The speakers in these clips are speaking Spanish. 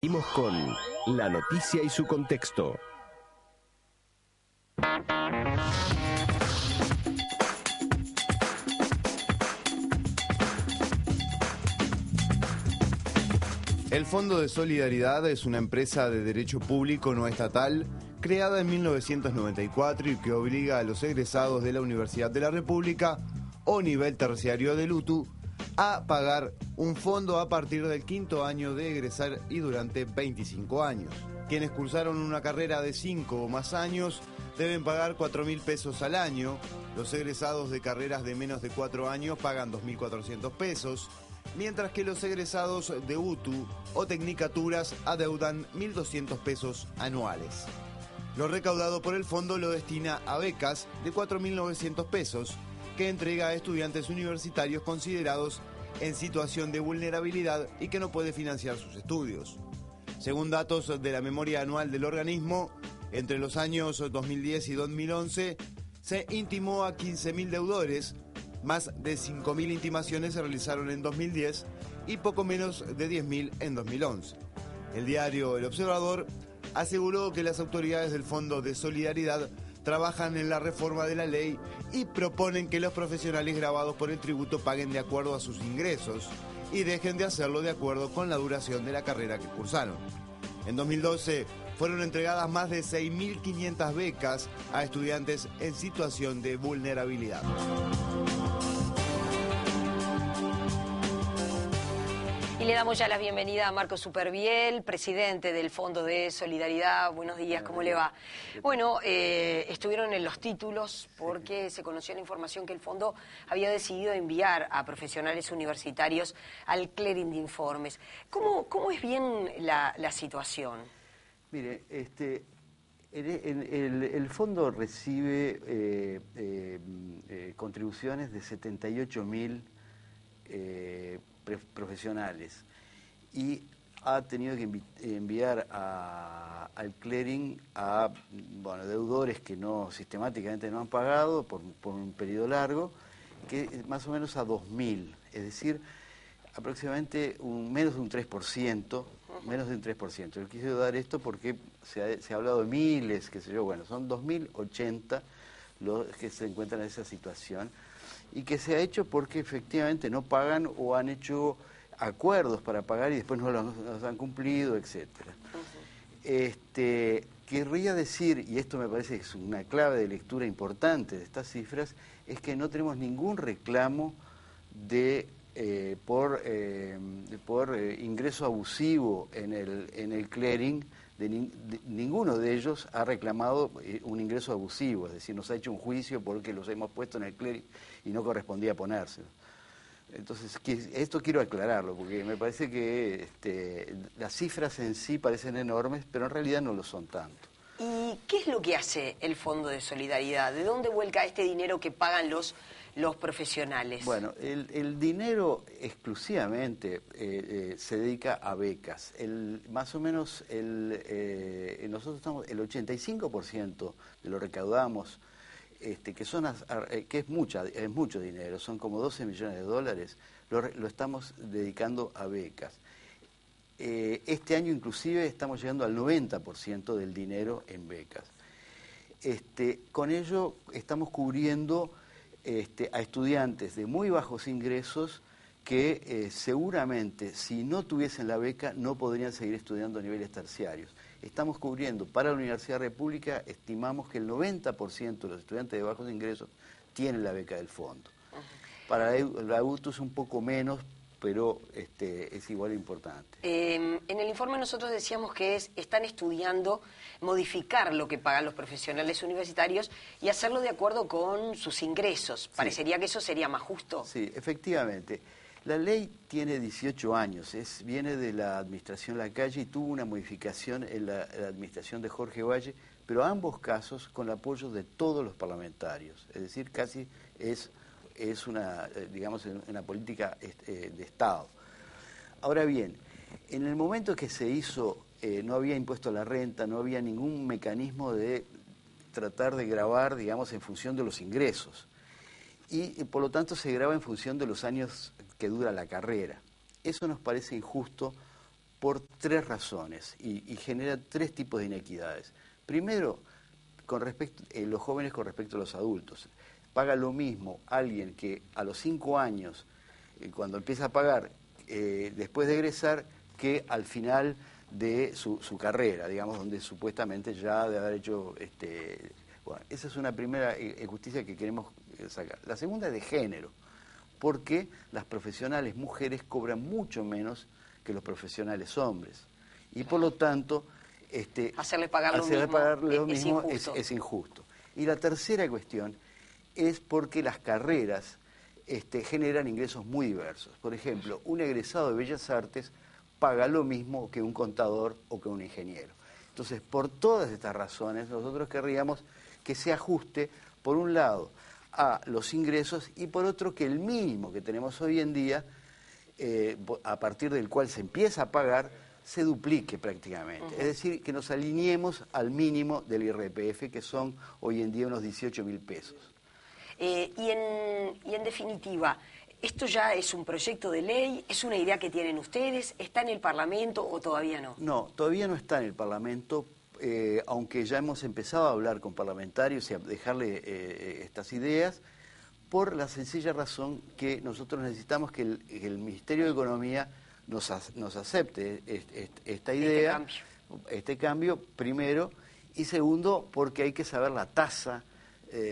Seguimos con la noticia y su contexto. El Fondo de Solidaridad es una empresa de derecho público no estatal creada en 1994 y que obliga a los egresados de la Universidad de la República o nivel terciario del UTU a pagar un fondo a partir del quinto año de egresar y durante 25 años. Quienes cursaron una carrera de 5 o más años deben pagar 4.000 pesos al año. Los egresados de carreras de menos de 4 años pagan 2.400 pesos, mientras que los egresados de UTU o tecnicaturas adeudan 1.200 pesos anuales. Lo recaudado por el fondo lo destina a becas de 4.900 pesos, que entrega a estudiantes universitarios considerados en situación de vulnerabilidad y que no puede financiar sus estudios. Según datos de la memoria anual del organismo, entre los años 2010 y 2011 se intimó a 15.000 deudores, más de 5.000 intimaciones se realizaron en 2010 y poco menos de 10.000 en 2011. El diario El Observador aseguró que las autoridades del Fondo de Solidaridad trabajan en la reforma de la ley y proponen que los profesionales grabados por el tributo paguen de acuerdo a sus ingresos y dejen de hacerlo de acuerdo con la duración de la carrera que cursaron. En 2012 fueron entregadas más de 6.500 becas a estudiantes en situación de vulnerabilidad. Y le damos ya la bienvenida a Marcos Superviel, presidente del Fondo de Solidaridad. Buenos días, ¿cómo le va? Bueno, estuvieron en los títulos porque se conoció la información que el fondo había decidido enviar a profesionales universitarios al clearing de informes. ¿Cómo es bien la situación? Mire, el fondo recibe contribuciones de 78.000 profesionales y ha tenido que enviar al clearing a deudores que sistemáticamente no han pagado por un periodo largo, que más o menos a 2.000, es decir, aproximadamente menos de un 3%. Menos de un 3%. Yo quise dar esto porque se ha hablado de miles, qué sé yo, son 2.080 los que se encuentran en esa situación y que se ha hecho porque efectivamente no pagan o han hecho acuerdos para pagar y después no los han cumplido, etcétera. Querría decir, y esto me parece que es una clave de lectura importante de estas cifras, es que no tenemos ningún reclamo por ingreso abusivo en el clearing. Ninguno de ellos ha reclamado un ingreso abusivo, es decir, nos ha hecho un juicio porque los hemos puesto en el clearing y no correspondía ponérselo. Entonces, esto quiero aclararlo, porque me parece que las cifras en sí parecen enormes, pero en realidad no lo son tanto. ¿Y qué es lo que hace el Fondo de Solidaridad? ¿De dónde vuelca este dinero que pagan los profesionales? Bueno, el dinero exclusivamente se dedica a becas. Más o menos nosotros estamos el 85% de lo recaudamos, que es mucho dinero, son como 12 millones de dólares, lo estamos dedicando a becas. Este año inclusive estamos llegando al 90% del dinero en becas. Con ello estamos cubriendo a estudiantes de muy bajos ingresos que seguramente si no tuviesen la beca no podrían seguir estudiando a niveles terciarios. Estamos cubriendo para la Universidad República, estimamos que el 90% de los estudiantes de bajos ingresos tienen la beca del fondo. Para la UTU es un poco menos, pero es igual importante. En el informe nosotros decíamos que están estudiando modificar lo que pagan los profesionales universitarios y hacerlo de acuerdo con sus ingresos. Sí. Parecería que eso sería más justo. Sí, efectivamente. La ley tiene 18 años, viene de la administración Lacalle y tuvo una modificación en la administración de Jorge Valle, pero ambos casos con el apoyo de todos los parlamentarios. Es decir, casi es una política de Estado. Ahora bien, en el momento que se hizo, no había impuesto a la renta, no había ningún mecanismo de tratar de gravar, digamos, en función de los ingresos. Y por lo tanto se graba en función de los años que dura la carrera. Eso nos parece injusto por tres razones y genera tres tipos de inequidades. Primero, con respecto los jóvenes con respecto a los adultos. Paga lo mismo alguien que a los 5 años, cuando empieza a pagar, después de egresar, que al final de su carrera, digamos, donde supuestamente ya de haber hecho... bueno, esa es una primera injusticia que queremos sacar. La segunda es de género, porque las profesionales mujeres cobran mucho menos que los profesionales hombres. Y por lo tanto... hacerle pagar lo mismo es injusto. Y la tercera cuestión es porque las carreras generan ingresos muy diversos. Por ejemplo, un egresado de Bellas Artes paga lo mismo que un contador o que un ingeniero. Entonces, por todas estas razones, nosotros querríamos que se ajuste, por un lado, a los ingresos y por otro, que el mínimo que tenemos hoy en día, a partir del cual se empieza a pagar, se duplique prácticamente. Es decir, que nos alineemos al mínimo del IRPF, que son hoy en día unos 18.000 pesos. Y en definitiva, ¿esto ya es un proyecto de ley? ¿Es una idea que tienen ustedes? ¿Está en el Parlamento o todavía no? No, todavía no está en el Parlamento, aunque ya hemos empezado a hablar con parlamentarios y a dejarle estas ideas, por la sencilla razón que nosotros necesitamos que el Ministerio de Economía nos acepte esta idea, este cambio, primero, y segundo, porque hay que saber la tasa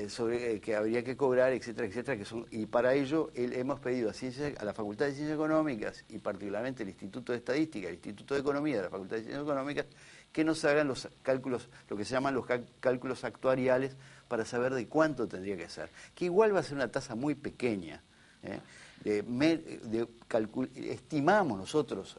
sobre que habría que cobrar, etcétera, etcétera, y para ello hemos pedido a la Facultad de Ciencias Económicas y particularmente el Instituto de Estadística, el Instituto de Economía de la Facultad de Ciencias Económicas, que nos hagan los cálculos, lo que se llaman los cálculos actuariales, para saber de cuánto tendría que ser, que igual va a ser una tasa muy pequeña, estimamos nosotros,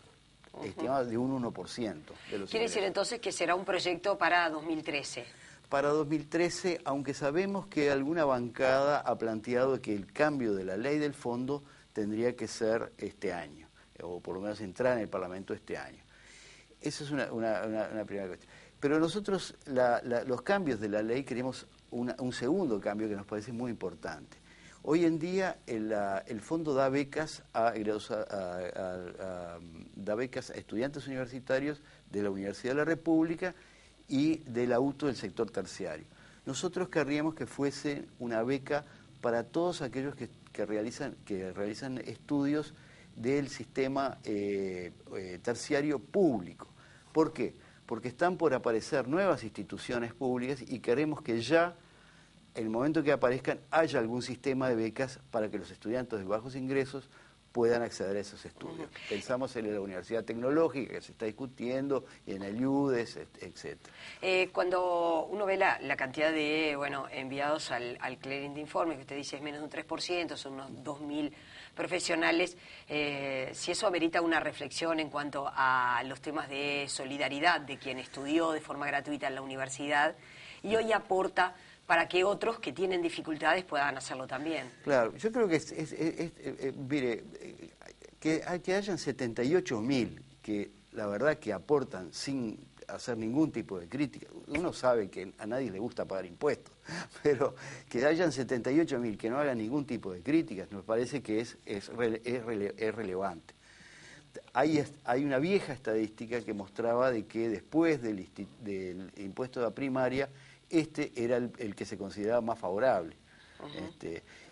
estimamos de un 1% de los ¿Quiere decir entonces que será un proyecto para 2013? Para 2013, aunque sabemos que alguna bancada ha planteado que el cambio de la ley del fondo tendría que ser este año, o por lo menos entrar en el Parlamento este año. Esa es una primera cuestión. Pero nosotros, los cambios de la ley, queremos un segundo cambio que nos parece muy importante. Hoy en día el fondo da becas a estudiantes universitarios de la Universidad de la República y del auto del sector terciario. Nosotros querríamos que fuese una beca para todos aquellos que realizan estudios del sistema terciario público. ¿Por qué? Porque están por aparecer nuevas instituciones públicas y queremos que ya, en el momento que aparezcan, haya algún sistema de becas para que los estudiantes de bajos ingresos puedan acceder a esos estudios. Pensamos en la Universidad Tecnológica, que se está discutiendo, y en el IUDES, etc. Cuando uno ve la cantidad de enviados al clearing de informes, que usted dice es menos de un 3%, son unos 2.000 profesionales, si eso amerita una reflexión en cuanto a los temas de solidaridad de quien estudió de forma gratuita en la universidad y hoy aporta para que otros que tienen dificultades puedan hacerlo también. Claro, yo creo que mire, que hayan 78.000 que la verdad que aportan sin hacer ningún tipo de crítica. Uno sabe que a nadie le gusta pagar impuestos, pero que hayan 78.000 que no hagan ningún tipo de críticas, nos parece que es relevante. Hay una vieja estadística que mostraba de que después del impuesto de la primaria, era el que se consideraba más favorable.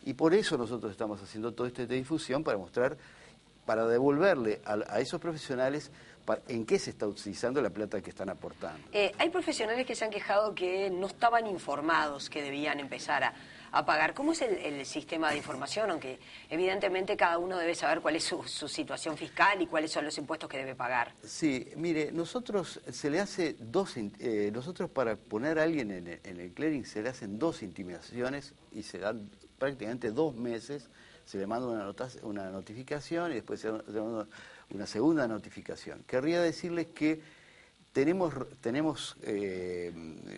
Y por eso nosotros estamos haciendo toda esta difusión para devolverle a esos profesionales en qué se está utilizando la plata que están aportando. Hay profesionales que se han quejado que no estaban informados que debían empezar a pagar. ¿Cómo es el sistema de información? Aunque evidentemente cada uno debe saber cuál es su situación fiscal y cuáles son los impuestos que debe pagar. Sí, mire, nosotros para poner a alguien en el clearing se le hacen 2 intimidaciones y se dan prácticamente 2 meses, se le manda una notificación y después se da una segunda notificación. Querría decirles que tenemos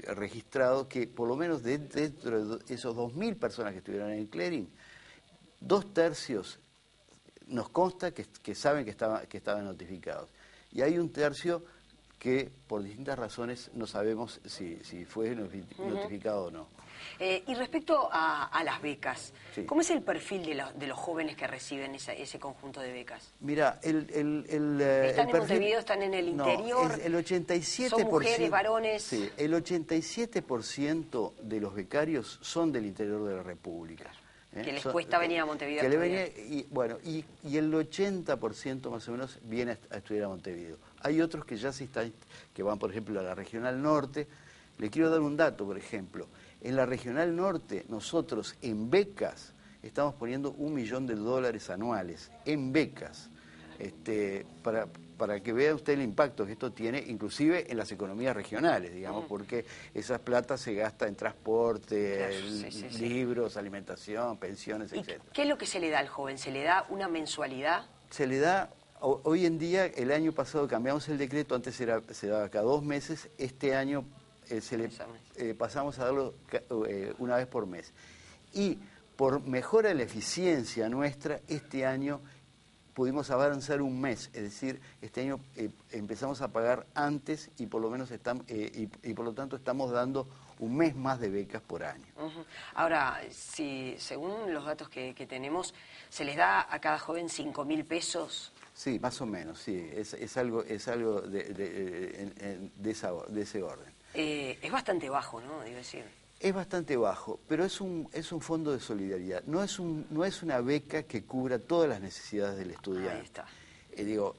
registrado que por lo menos dentro de esos 2.000 personas que estuvieron en el clearing, 2/3 nos consta que saben que estaban notificados. Y hay 1/3 que por distintas razones no sabemos si fue notificado o no. Y respecto a las becas, Sí. ¿cómo es el perfil de los jóvenes que reciben ese conjunto de becas? Mira, ¿Están en perfil- Montevideo, están en el interior? No, el 87%, ¿Son mujeres, varones? Sí, el 87% de los becarios son del interior de la República. Que les cuesta venir a Montevideo Que a le estudiar. venía, y el 80% más o menos viene a estudiar a Montevideo. Hay otros que ya que van, por ejemplo, a la Regional Norte. Le quiero dar un dato, por ejemplo. En la Regional Norte, nosotros en becas estamos poniendo $1 millón anuales, en becas, para que vea usted el impacto que esto tiene, inclusive en las economías regionales, digamos, porque esa plata se gasta en transporte, Claro, sí. libros, alimentación, pensiones, ¿Y etc. qué es lo que se le da al joven? ¿Se le da una mensualidad? Se le da, hoy en día, el año pasado cambiamos el decreto, antes se daba cada 2 meses, este año pasamos a darlo una vez por mes. Y por mejora de la eficiencia nuestra, este año pudimos avanzar un mes, es decir, este año empezamos a pagar antes y por lo menos y por lo tanto estamos dando un mes más de becas por año. Ahora, si según los datos que tenemos, ¿se les da a cada joven 5.000 pesos? Sí, más o menos, sí, es algo de ese orden. Es bastante bajo, ¿no? Debo decir. Es bastante bajo, pero es un fondo de solidaridad. No es una beca que cubra todas las necesidades del estudiante. Ahí está.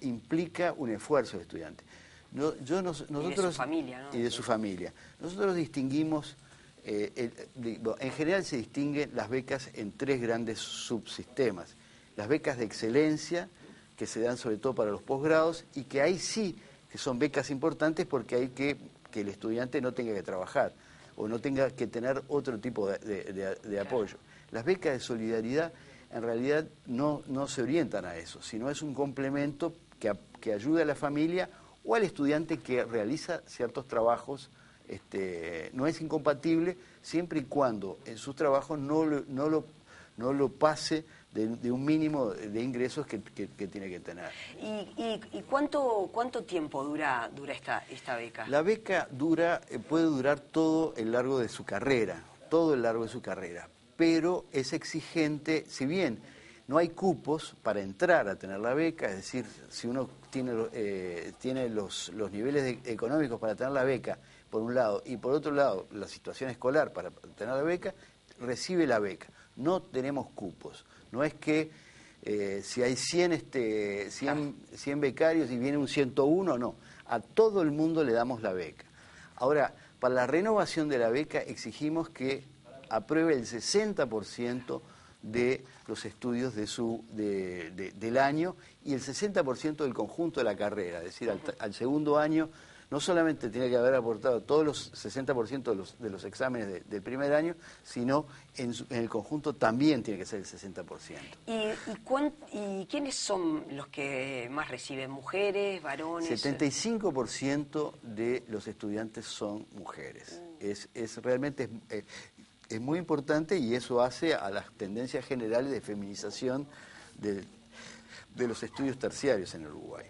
Implica un esfuerzo del estudiante. Nosotros, y de su familia, ¿no? Y de su familia. Nosotros distinguimos, en general se distinguen las becas en 3 grandes subsistemas. Las becas de excelencia, que se dan sobre todo para los posgrados, y que ahí sí que son becas importantes porque hay que el estudiante no tenga que trabajar o no tenga que tener otro tipo de apoyo. Las becas de solidaridad en realidad no se orientan a eso, sino es un complemento que ayuda a la familia o al estudiante que realiza ciertos trabajos. No es incompatible siempre y cuando en sus trabajos no lo pase de un mínimo de ingresos que tiene que tener. ¿Y cuánto tiempo dura esta beca? La beca puede durar todo el largo de su carrera, pero es exigente, si bien no hay cupos para entrar a tener la beca, es decir, si uno tiene los niveles económicos para tener la beca, por un lado, y por otro lado, la situación escolar para tener la beca, recibe la beca. No tenemos cupos. No es que si hay 100 becarios y viene un 101, no. A todo el mundo le damos la beca. Ahora, para la renovación de la beca exigimos que apruebe el 60% de los estudios del año y el 60% del conjunto de la carrera. Es decir, al segundo año no solamente tiene que haber aportado todos los 60% de los exámenes del primer año, sino en el conjunto también tiene que ser el 60%. ¿Y quiénes son los que más reciben? ¿Mujeres, varones? 75% de los estudiantes son mujeres. Realmente es muy importante y eso hace a las tendencias generales de feminización de los estudios terciarios en Uruguay.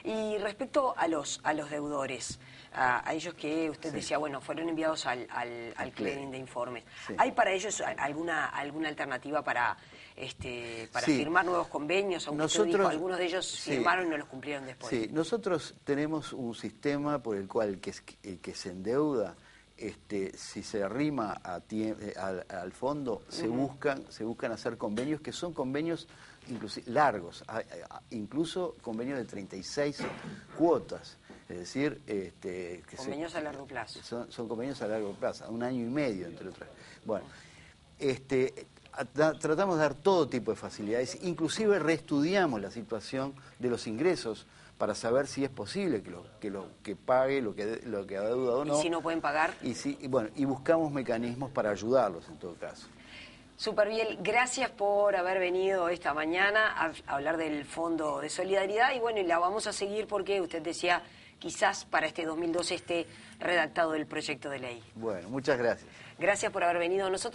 Y respecto a los deudores, a ellos que usted decía, bueno, fueron enviados al clearing de informes, Sí. ¿hay para ellos alguna alternativa para Sí. firmar nuevos convenios? Aunque usted dijo, algunos de ellos Sí. firmaron y no los cumplieron después. Sí, nosotros tenemos un sistema por el cual el que se endeuda, si se arrima al fondo, se buscan hacer convenios que son convenios largos, incluso convenios de 36 cuotas, es decir, Convenios a largo plazo. Son convenios a largo plazo, a 1 año y medio, entre otras. Bueno, tratamos de dar todo tipo de facilidades, inclusive reestudiamos la situación de los ingresos para saber si es posible que pague lo que ha deudado o no. ¿Y si no pueden pagar? Y buscamos mecanismos para ayudarlos en todo caso. Superbiel, gracias por haber venido esta mañana a hablar del Fondo de Solidaridad y bueno, y la vamos a seguir porque usted decía, quizás para este 2012 esté redactado el proyecto de ley. Bueno, muchas gracias. Gracias por haber venido. Nosotros